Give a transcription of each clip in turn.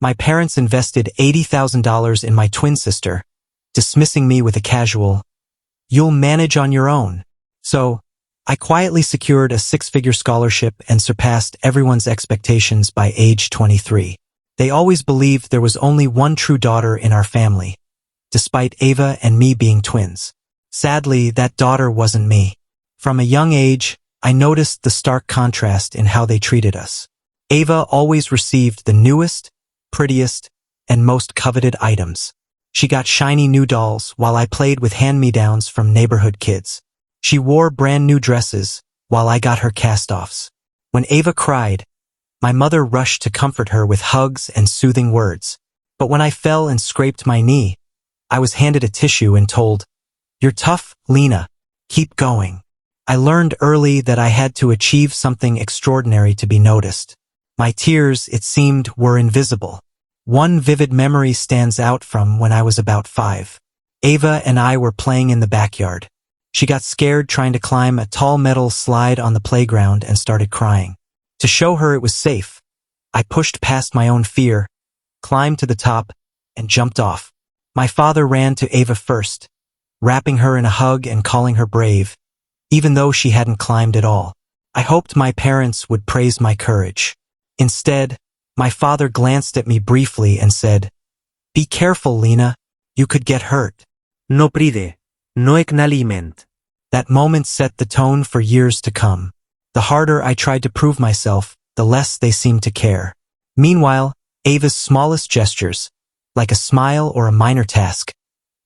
My parents invested $80,000 in my twin sister, dismissing me with a casual, "You'll manage on your own." So, I quietly secured a six-figure scholarship and surpassed everyone's expectations by age 23. They always believed there was only one true daughter in our family, despite Ava and me being twins. Sadly, that daughter wasn't me. From a young age, I noticed the stark contrast in how they treated us. Ava always received the newest, prettiest, and most coveted items. She got shiny new dolls while I played with hand-me-downs from neighborhood kids. She wore brand new dresses while I got her cast-offs. When Ava cried, my mother rushed to comfort her with hugs and soothing words. But when I fell and scraped my knee, I was handed a tissue and told, "You're tough, Lena. Keep going." I learned early that I had to achieve something extraordinary to be noticed. My tears, it seemed, were invisible. One vivid memory stands out from when I was about 5. Ava and I were playing in the backyard. She got scared trying to climb a tall metal slide on the playground and started crying. To show her it was safe, I pushed past my own fear, climbed to the top, and jumped off. My father ran to Ava first, wrapping her in a hug and calling her brave, even though she hadn't climbed at all. I hoped my parents would praise my courage. Instead, my father glanced at me briefly and said, "Be careful, Lena. You could get hurt." No pride, no acknowledgement. That moment set the tone for years to come. The harder I tried to prove myself, the less they seemed to care. Meanwhile, Ava's smallest gestures, like a smile or a minor task,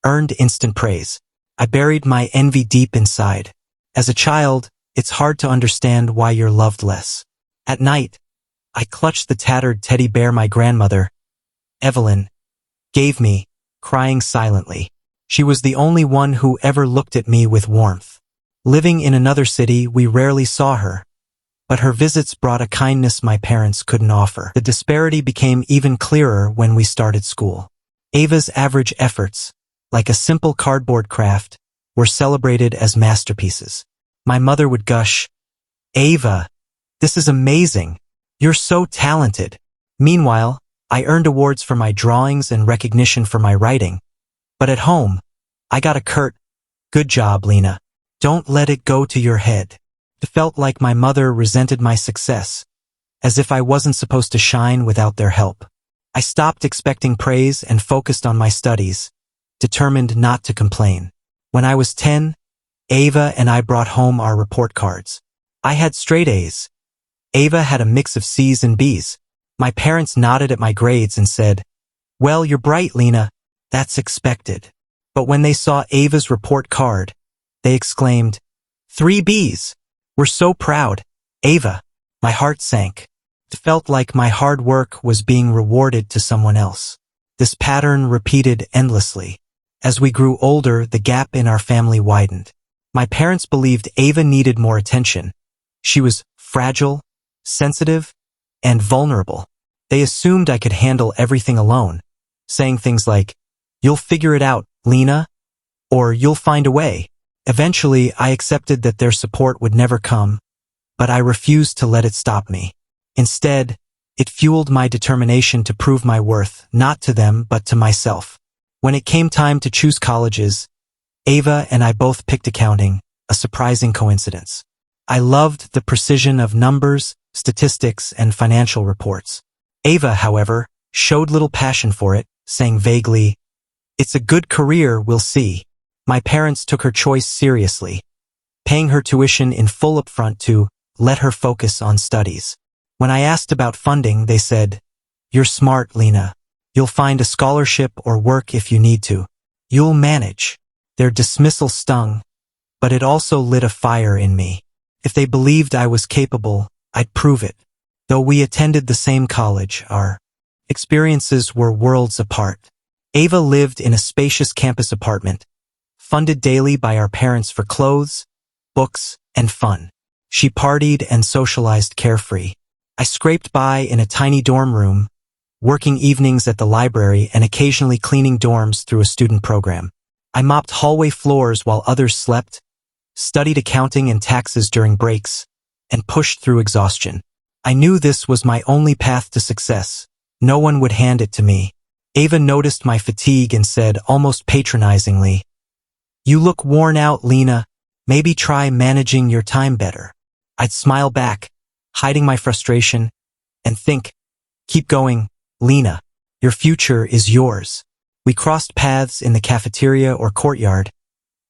earned instant praise. I buried my envy deep inside. As a child, it's hard to understand why you're loved less. At night, I clutched the tattered teddy bear my grandmother, Evelyn, gave me, crying silently. She was the only one who ever looked at me with warmth. Living in another city, we rarely saw her, but her visits brought a kindness my parents couldn't offer. The disparity became even clearer when we started school. Ava's average efforts, like a simple cardboard craft, were celebrated as masterpieces. My mother would gush, "Ava, this is amazing. You're so talented." Meanwhile, I earned awards for my drawings and recognition for my writing. But at home, I got a curt, "Good job, Lena. Don't let it go to your head." It felt like my mother resented my success, as if I wasn't supposed to shine without their help. I stopped expecting praise and focused on my studies, determined not to complain. When I was 10, Ava and I brought home our report cards. I had straight A's. Ava had a mix of C's and B's. My parents nodded at my grades and said, "Well, you're bright, Lena. That's expected." But when they saw Ava's report card, they exclaimed, "3 B's. We're so proud, Ava." My heart sank. It felt like my hard work was being rewarded to someone else. This pattern repeated endlessly. As we grew older, the gap in our family widened. My parents believed Ava needed more attention. She was fragile, sensitive, and vulnerable. They assumed I could handle everything alone, saying things like, "You'll figure it out, Lena," or "You'll find a way." Eventually, I accepted that their support would never come, but I refused to let it stop me. Instead, it fueled my determination to prove my worth, not to them, but to myself. When it came time to choose colleges, Ava and I both picked accounting, a surprising coincidence. I loved the precision of numbers, statistics, and financial reports. Ava, however, showed little passion for it, saying vaguely, "It's a good career, we'll see." My parents took her choice seriously, paying her tuition in full upfront to let her focus on studies. When I asked about funding, they said, "You're smart, Lena. You'll find a scholarship or work if you need to. You'll manage." Their dismissal stung, but it also lit a fire in me. If they believed I was capable, I'd prove it. Though we attended the same college, our experiences were worlds apart. Ava lived in a spacious campus apartment, funded daily by our parents for clothes, books, and fun. She partied and socialized carefree. I scraped by in a tiny dorm room, working evenings at the library and occasionally cleaning dorms through a student program. I mopped hallway floors while others slept, studied accounting and taxes during breaks, and pushed through exhaustion. I knew this was my only path to success, No one would hand it to me. Ava noticed my fatigue and said, almost patronizingly, "You look worn out, Lena. Maybe try managing your time better." I'd smile back, hiding my frustration, and think, "Keep going, Lena. Your future is yours." We crossed paths in the cafeteria or courtyard,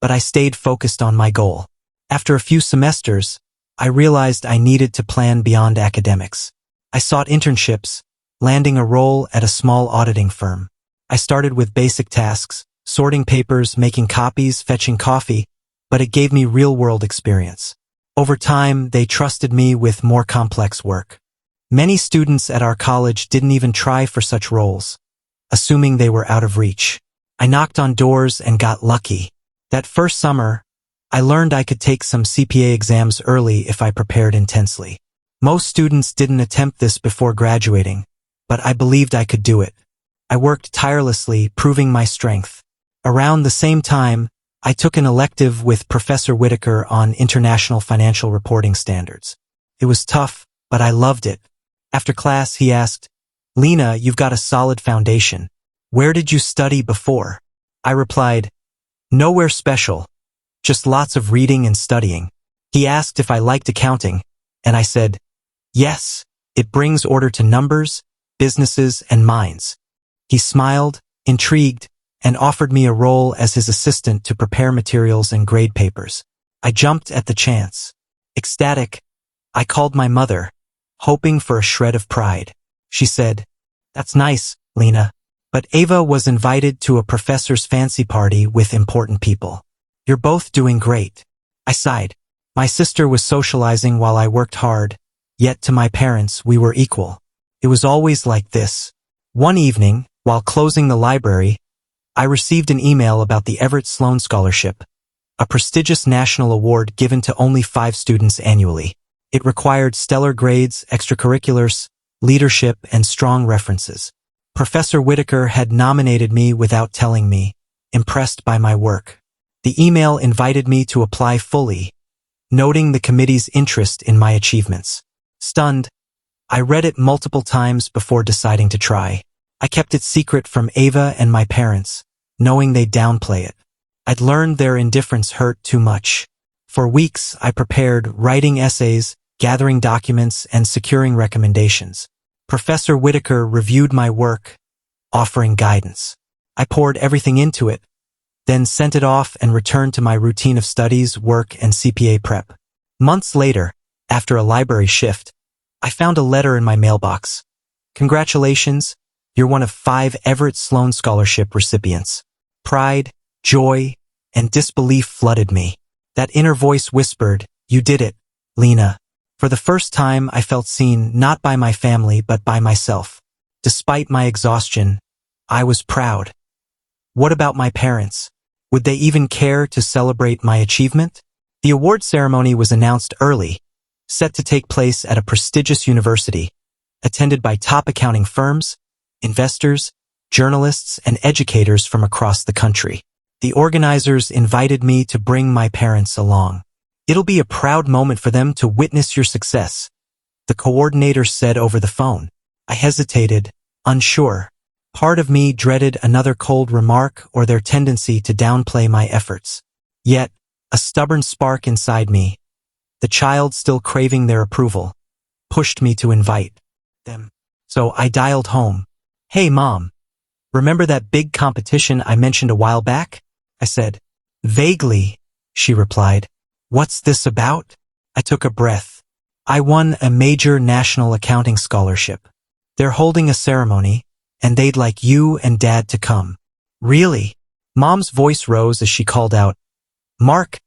but I stayed focused on my goal. After a few semesters, I realized I needed to plan beyond academics. I sought internships, landing a role at a small auditing firm. I started with basic tasks, sorting papers, making copies, fetching coffee, but it gave me real-world experience. Over time, they trusted me with more complex work. Many students at our college didn't even try for such roles, assuming they were out of reach. I knocked on doors and got lucky. That first summer, I learned I could take some CPA exams early if I prepared intensely. Most students didn't attempt this before graduating, but I believed I could do it. I worked tirelessly, proving my strength. Around the same time, I took an elective with Professor Whitaker on international financial reporting standards. It was tough, but I loved it. After class, he asked, "Lena, you've got a solid foundation. Where did you study before?" I replied, "Nowhere special, just lots of reading and studying." He asked if I liked accounting, and I said, "Yes, it brings order to numbers, businesses, and minds." He smiled, intrigued, and offered me a role as his assistant to prepare materials and grade papers. I jumped at the chance. Ecstatic, I called my mother, hoping for a shred of pride. She said, "That's nice, Lena." But Ava was invited to a professor's fancy party with important people. "You're both doing great." I sighed. My sister was socializing while I worked hard, yet to my parents we were equal. It was always like this. One evening, while closing the library, I received an email about the Everett Sloan Scholarship, a prestigious national award given to only 5 students annually. It required stellar grades, extracurriculars, leadership, and strong references. Professor Whitaker had nominated me without telling me, impressed by my work. The email invited me to apply fully, noting the committee's interest in my achievements. Stunned, I read it multiple times before deciding to try. I kept it secret from Ava and my parents, knowing they'd downplay it. I'd learned their indifference hurt too much. For weeks, I prepared, writing essays, gathering documents, and securing recommendations. Professor Whitaker reviewed my work, offering guidance. I poured everything into it, then sent it off and returned to my routine of studies, work, and CPA prep. Months later, after a library shift, I found a letter in my mailbox. "Congratulations, you're one of 5 Everett Sloan Scholarship recipients." Pride, joy, and disbelief flooded me. That inner voice whispered, "You did it, Lena." For the first time, I felt seen not by my family but by myself. Despite my exhaustion, I was proud. What about my parents? Would they even care to celebrate my achievement? The award ceremony was announced early, set to take place at a prestigious university, attended by top accounting firms, investors, journalists, and educators from across the country. The organizers invited me to bring my parents along. "It'll be a proud moment for them to witness your success," the coordinator said over the phone. I hesitated, unsure. Part of me dreaded another cold remark or their tendency to downplay my efforts. Yet, a stubborn spark inside me, the child still craving their approval, pushed me to invite them. So I dialed home. "Hey, Mom. Remember that big competition I mentioned a while back?" I said. "Vaguely," she replied. "What's this about?" I took a breath. "I won a major national accounting scholarship. They're holding a ceremony, and they'd like you and Dad to come." "Really?" Mom's voice rose as she called out, "Mark,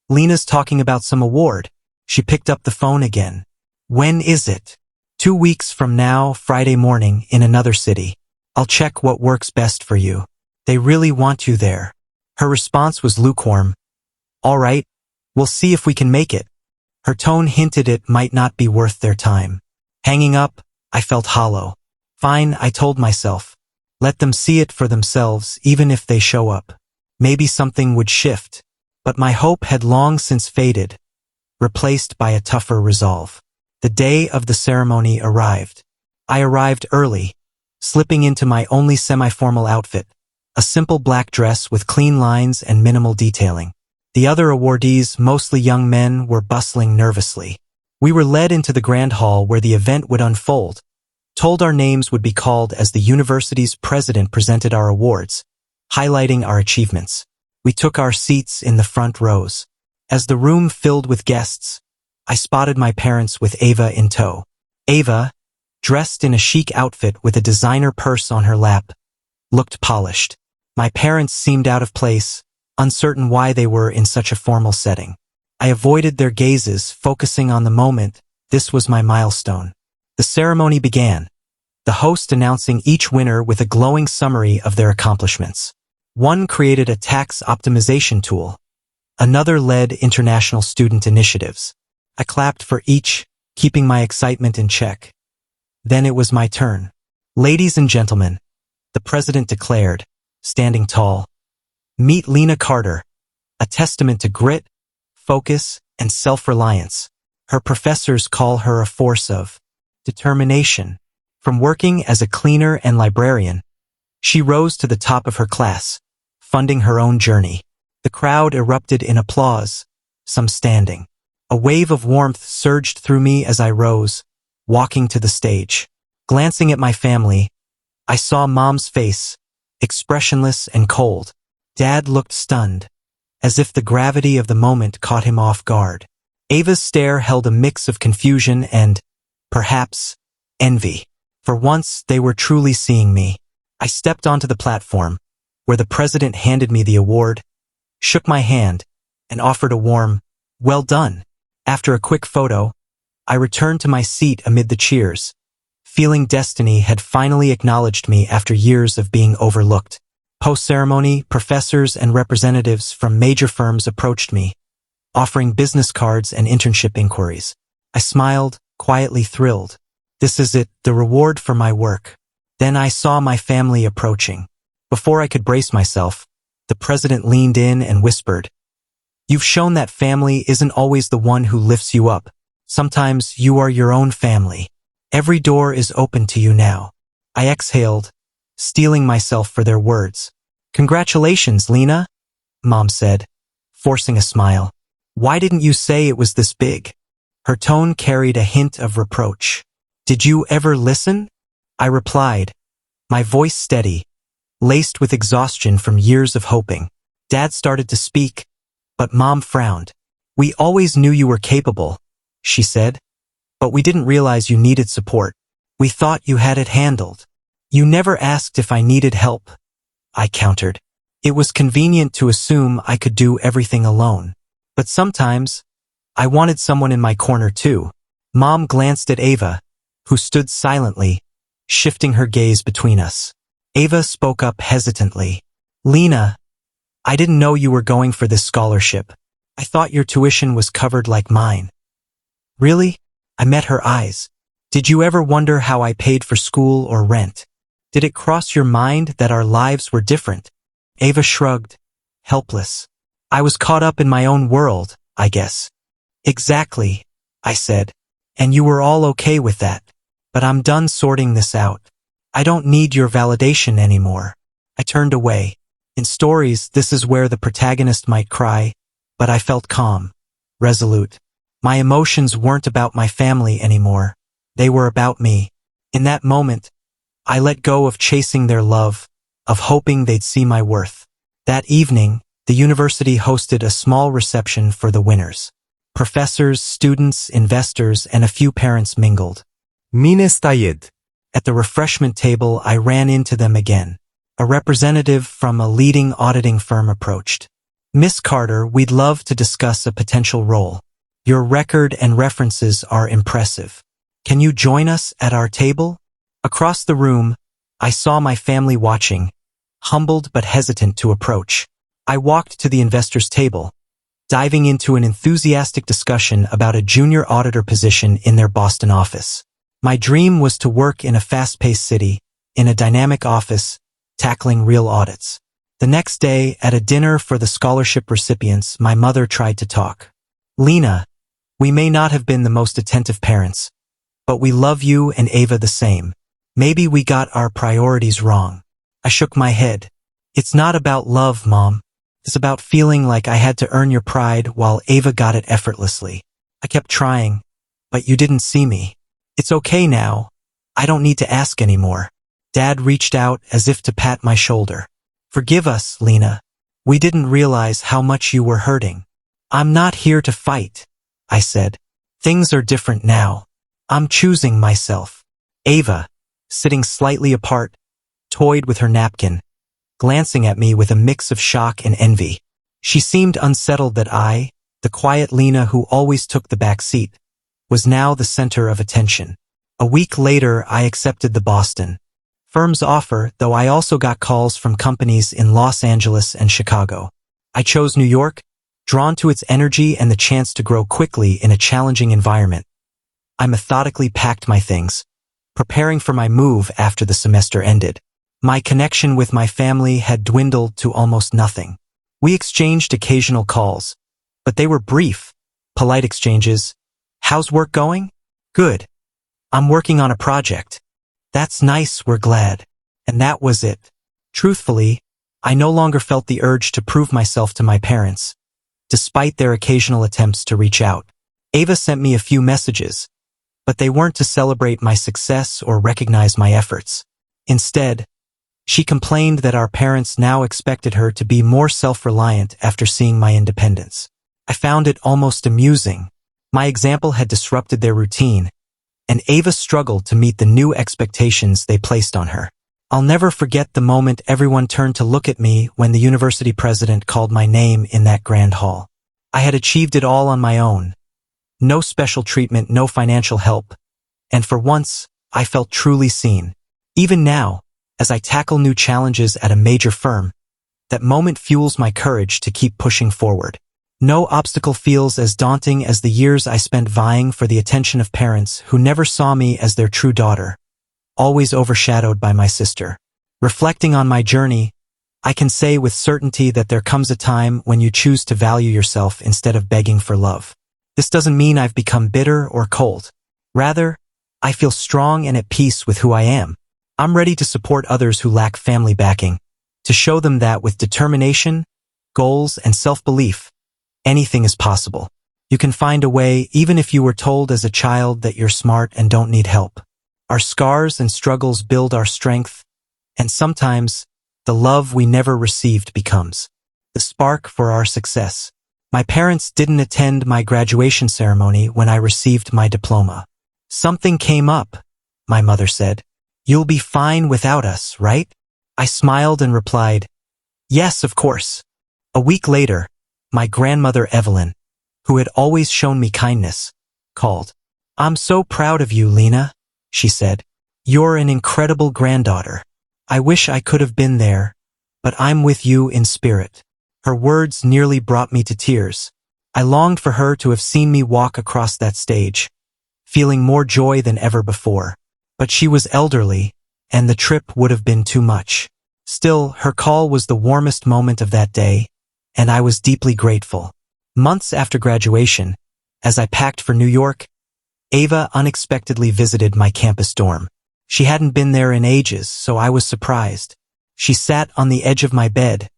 Lena's talking about some award." She picked up the phone again. "When is it?" "2 weeks from now, Friday morning, in another city. I'll check what works best for you. They really want you there." Her response was lukewarm. "All right, we'll see if we can make it." Her tone hinted it might not be worth their time. Hanging up, I felt hollow. Fine, I told myself. Let them see it for themselves, even if they show up. Maybe something would shift. But my hope had long since faded, replaced by a tougher resolve. The day of the ceremony arrived. I arrived early, slipping into my only semi-formal outfit, a simple black dress with clean lines and minimal detailing. The other awardees, mostly young men, were bustling nervously. We were led into the grand hall where the event would unfold, told our names would be called as the university's president presented our awards, highlighting our achievements. We took our seats in the front rows. As the room filled with guests, I spotted my parents with Ava in tow. Ava, dressed in a chic outfit with a designer purse on her lap, looked polished. My parents seemed out of place, uncertain why they were in such a formal setting. I avoided their gazes, focusing on the moment. This was my milestone. The ceremony began, the host announcing each winner with a glowing summary of their accomplishments. One created a tax optimization tool. Another led international student initiatives. I clapped for each, keeping my excitement in check. Then it was my turn. Ladies and gentlemen, the president declared, standing tall, meet Lena Carter, a testament to grit, focus, and self-reliance. Her professors call her a force of determination. From working as a cleaner and librarian, she rose to the top of her class, funding her own journey. The crowd erupted in applause, some standing. A wave of warmth surged through me as I rose, walking to the stage. Glancing at my family, I saw Mom's face, expressionless and cold. Dad looked stunned, as if the gravity of the moment caught him off guard. Ava's stare held a mix of confusion and, perhaps, envy. For once, they were truly seeing me. I stepped onto the platform, where the president handed me the award, shook my hand, and offered a warm, well done. After a quick photo, I returned to my seat amid the cheers, feeling destiny had finally acknowledged me after years of being overlooked. Post-ceremony, professors and representatives from major firms approached me, offering business cards and internship inquiries. I smiled, quietly thrilled. This is it, the reward for my work. Then I saw my family approaching. Before I could brace myself, the president leaned in and whispered, "You've shown that family isn't always the one who lifts you up. Sometimes you are your own family. Every door is open to you now." I exhaled, steeling myself for their words. "Congratulations, Lena," Mom said, forcing a smile. "Why didn't you say it was this big?" Her tone carried a hint of reproach. "Did you ever listen?" I replied, my voice steady, laced with exhaustion from years of hoping. Dad started to speak, but Mom frowned. "We always knew you were capable," she said, "but we didn't realize you needed support. We thought you had it handled." "You never asked if I needed help," I countered. It was convenient to assume I could do everything alone. But sometimes, I wanted someone in my corner too. Mom glanced at Ava, who stood silently, shifting her gaze between us. Ava spoke up hesitantly. "Lena, I didn't know you were going for this scholarship. I thought your tuition was covered like mine." "Really?" I met her eyes. "Did you ever wonder how I paid for school or rent? Did it cross your mind that our lives were different?" Ava shrugged, helpless. "I was caught up in my own world, I guess." "Exactly," I said. "And you were all okay with that. But I'm done sorting this out. I don't need your validation anymore." I turned away. In stories, this is where the protagonist might cry, but I felt calm, resolute. My emotions weren't about my family anymore. They were about me. In that moment, I let go of chasing their love, of hoping they'd see my worth. That evening, the university hosted a small reception for the winners. Professors, students, investors, and a few parents mingled. At the refreshment table, I ran into them again. A representative from a leading auditing firm approached. "Miss Carter, we'd love to discuss a potential role. Your record and references are impressive. Can you join us at our table?" Across the room, I saw my family watching, humbled but hesitant to approach. I walked to the investors' table, diving into an enthusiastic discussion about a junior auditor position in their Boston office. My dream was to work in a fast-paced city, in a dynamic office, tackling real audits. The next day, at a dinner for the scholarship recipients, my mother tried to talk. "Lena, we may not have been the most attentive parents, but we love you and Ava the same. Maybe we got our priorities wrong. I shook my head. It's not about love, Mom. It's about feeling like I had to earn your pride while Ava got it effortlessly. I kept trying, but you didn't see me. It's okay now. I don't need to ask anymore. Dad reached out as if to pat my shoulder. Forgive us, Lena. We didn't realize how much you were hurting. I'm not here to fight, I said. Things are different now. I'm choosing myself. Ava, sitting slightly apart, toyed with her napkin, glancing at me with a mix of shock and envy. She seemed unsettled that I, the quiet Lena who always took the back seat, was now the center of attention. A week later, I accepted the Boston firm's offer, though I also got calls from companies in Los Angeles and Chicago. I chose New York, drawn to its energy and the chance to grow quickly in a challenging environment. I methodically packed my things, preparing for my move after the semester ended. My connection with my family had dwindled to almost nothing. We exchanged occasional calls, but they were brief, polite exchanges. How's work going? Good. I'm working on a project. That's nice, we're glad. And that was it. Truthfully, I no longer felt the urge to prove myself to my parents, despite their occasional attempts to reach out. Ava sent me a few messages, but they weren't to celebrate my success or recognize my efforts. Instead, she complained that our parents now expected her to be more self-reliant after seeing my independence. I found it almost amusing. My example had disrupted their routine, and Ava struggled to meet the new expectations they placed on her. I'll never forget the moment everyone turned to look at me when the university president called my name in that grand hall. I had achieved it all on my own. No special treatment, no financial help, and for once, I felt truly seen. Even now, as I tackle new challenges at a major firm, that moment fuels my courage to keep pushing forward. No obstacle feels as daunting as the years I spent vying for the attention of parents who never saw me as their true daughter, always overshadowed by my sister. Reflecting on my journey, I can say with certainty that there comes a time when you choose to value yourself instead of begging for love. This doesn't mean I've become bitter or cold. Rather, I feel strong and at peace with who I am. I'm ready to support others who lack family backing, to show them that with determination, goals, and self-belief, anything is possible. You can find a way even if you were told as a child that you're smart and don't need help. Our scars and struggles build our strength, and sometimes the love we never received becomes the spark for our success. My parents didn't attend my graduation ceremony when I received my diploma. Something came up, my mother said. You'll be fine without us, right? I smiled and replied, yes, of course. A week later, my grandmother Evelyn, who had always shown me kindness, called. I'm so proud of you, Lena, she said. You're an incredible granddaughter. I wish I could have been there, but I'm with you in spirit. Her words nearly brought me to tears. I longed for her to have seen me walk across that stage, feeling more joy than ever before. But she was elderly, and the trip would have been too much. Still, her call was the warmest moment of that day, and I was deeply grateful. Months after graduation, as I packed for New York, Ava unexpectedly visited my campus dorm. She hadn't been there in ages, so I was surprised. She sat on the edge of my bed,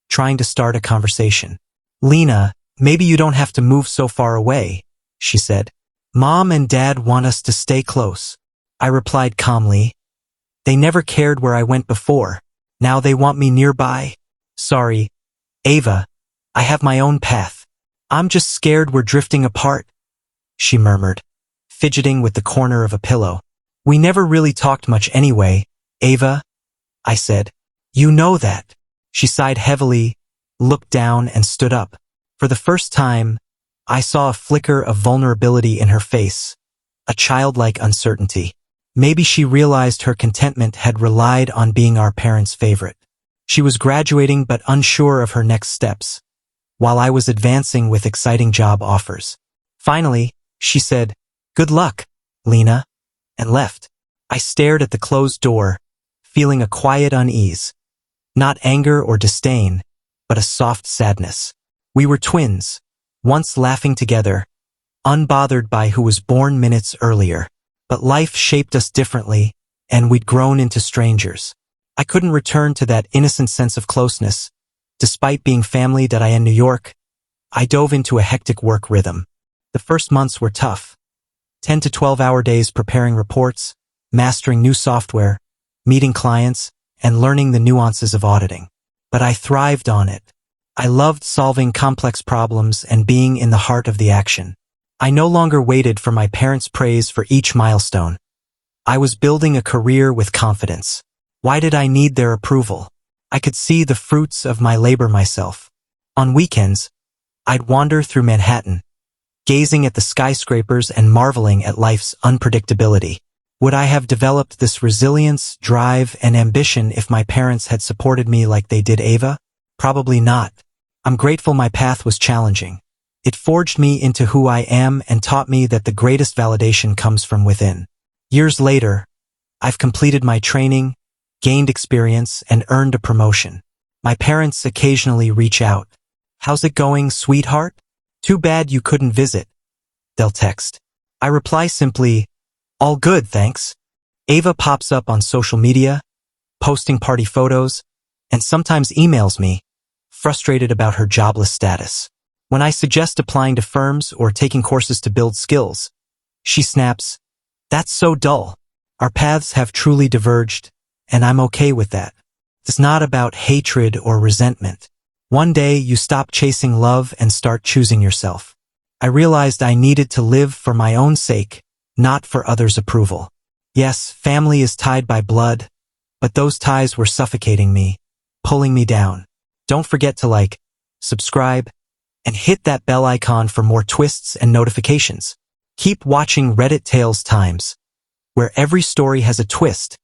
trying to start a conversation. Lena, maybe you don't have to move so far away, she said. Mom and Dad want us to stay close. I replied calmly. They never cared where I went before. Now they want me nearby. Sorry, Ava, I have my own path. I'm just scared we're drifting apart, she murmured, fidgeting with the corner of a pillow. We never really talked much anyway, Ava, I said. You know that. She sighed heavily, looked down, and stood up. For the first time, I saw a flicker of vulnerability in her face, a childlike uncertainty. Maybe she realized her contentment had relied on being our parents' favorite. She was graduating but unsure of her next steps, while I was advancing with exciting job offers. Finally, she said, "Good luck, Lena," and left. I stared at the closed door, feeling a quiet unease. Not anger or disdain, but a soft sadness. We were twins, once laughing together, unbothered by who was born minutes earlier. But life shaped us differently, and we'd grown into strangers. I couldn't return to that innocent sense of closeness. Despite being familyed at AITA New York, I dove into a hectic work rhythm. The first months were tough. 10 to 12-hour days preparing reports, mastering new software, meeting clients, and learning the nuances of auditing. But I thrived on it. I loved solving complex problems and being in the heart of the action. I no longer waited for my parents' praise for each milestone. I was building a career with confidence. Why did I need their approval? I could see the fruits of my labor myself. On weekends, I'd wander through Manhattan, gazing at the skyscrapers and marveling at life's unpredictability. Would I have developed this resilience, drive, and ambition if my parents had supported me like they did Ava? Probably not. I'm grateful my path was challenging. It forged me into who I am and taught me that the greatest validation comes from within. Years later, I've completed my training, gained experience, and earned a promotion. My parents occasionally reach out. "How's it going, sweetheart? Too bad you couldn't visit." They'll text. I reply simply, "All good, thanks." Ava pops up on social media, posting party photos, and sometimes emails me, frustrated about her jobless status. When I suggest applying to firms or taking courses to build skills, she snaps, "That's so dull." Our paths have truly diverged, and I'm okay with that. It's not about hatred or resentment. One day you stop chasing love and start choosing yourself. I realized I needed to live for my own sake, not for others' approval. Yes, family is tied by blood, but those ties were suffocating me, pulling me down. Don't forget to like, subscribe, and hit that bell icon for more twists and notifications. Keep watching Reddit Tales Times, where every story has a twist